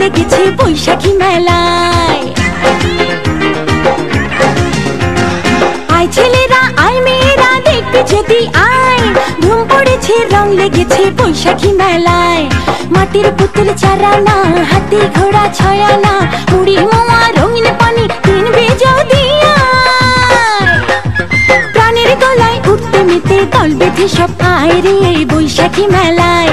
লেগেছে বৈশাখী মেলায়। আয় ছেলেরা আয় মেয়েরা দেখতে যদি আয়, ধুম পড়েছে রং লেগেছে বৈশাখী মেলায়। মাটির পুতুল চারানা, হাতি ঘোড়া ছয়ানা, মুড়ি মোয়া রঙিন পানি কিনবে যদি আয়। প্রাণের গলায় উঠতে মেতে দল বেঁধে সব আয় রে বৈশাখী মেলায়।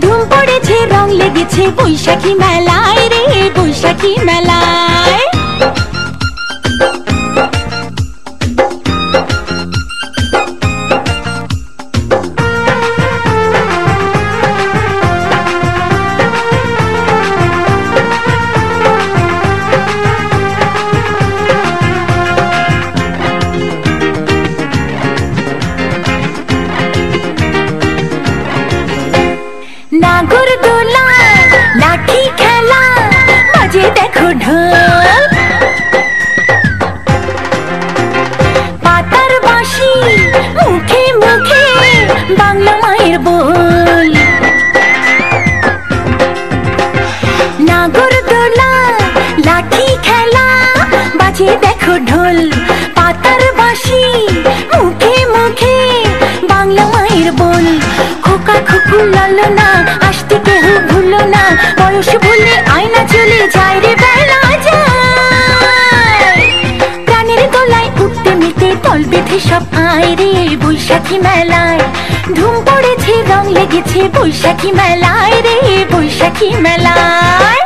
ধুম পড়েছে রং লেগেছে বৈশাখী মেলায় রে বৈশাখী মেলায়। নাগরদোলা লাঠি খেলা বাজে দেখো ঢোল, পাতার বাঁশি মুখে মুখে বাংলা মায়ের বল। নাগরদোলা লাঠি খেলা বাজে দেখো ঢোল, পাতার বাঁশি মুখে মুখে বাংলা মায়ের বল। খোকা খুকু লালনা আসতে কেহ ভুলো না, বয়স ভুলে আয়না চলে যায় রে বেলা যায়। প্রাণের গলায় উঠতে মেতে দল বেঁধে সব আয় রে বৈশাখী মেলায়। ধুম পড়েছে রং লেগেছে বৈশাখী মেলায় রে বৈশাখী মেলায়।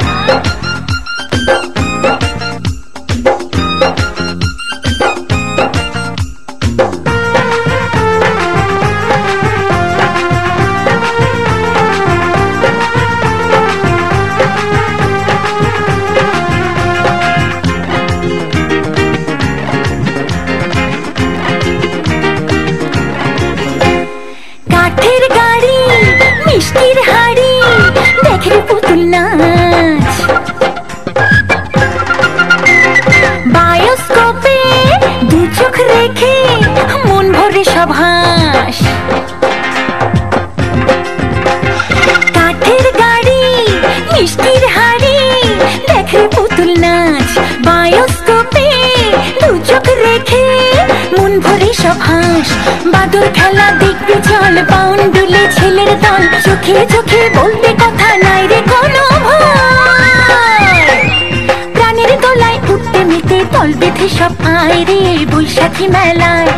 কাঠের গাড়ি মিষ্টির হাড়ি দেখে পুতুল নাচ, বায়োস্কোপে দু চোখ রেখে মন ভরে সব হাস। কাঠের গাড়ি মিষ্টির হাড়ি দেখে পুতুল নাচ, বায়োস্কোপে দু চোখ রেখে মন ভরে সব হাস। বাদুর খেলা দেখবে চল, বাউন দুলে ছেলের দল, চোখে চোখে বলতে কথা নাই রে কোনো ভয়। প্রাণের গলায় উঠতে মেতে দল বেঁধে সব আয় রে বৈশাখী মেলায়।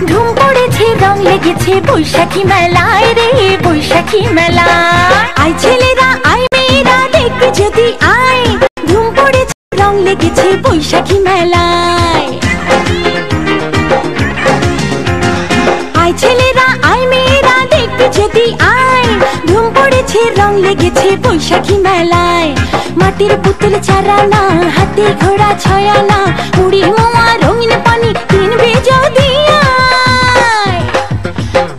ধুম পড়েছে রং লেগেছে বৈশাখী মেলায় রে বৈশাখী মেলায়। আয় ছেলেরা আয় মেয়েরা দেখবে যদি আয়, ধুম পড়েছে রং লেগেছে বৈশাখী মেলায়। আয় ছেলেরা আয় মেয়েরা দেখবে যদি আয়, ধুম পড়েছে রং লেগেছে বৈশাখী মেলায়। মাটির পুতুল চারানা, হাতি ঘোড়া ছয়ানা, মুড়ি মোয়া রঙিন পানি কিনবে যদি আয়।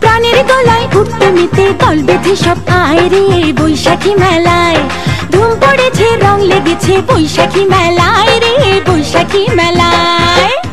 প্রাণের গলায় উঠতে মেতে দল বেঁধে সব আয় রে বৈশাখী মেলায়। ধুম পড়েছে রং লেগেছে বৈশাখী মেলায় রে বৈশাখী মেলায়।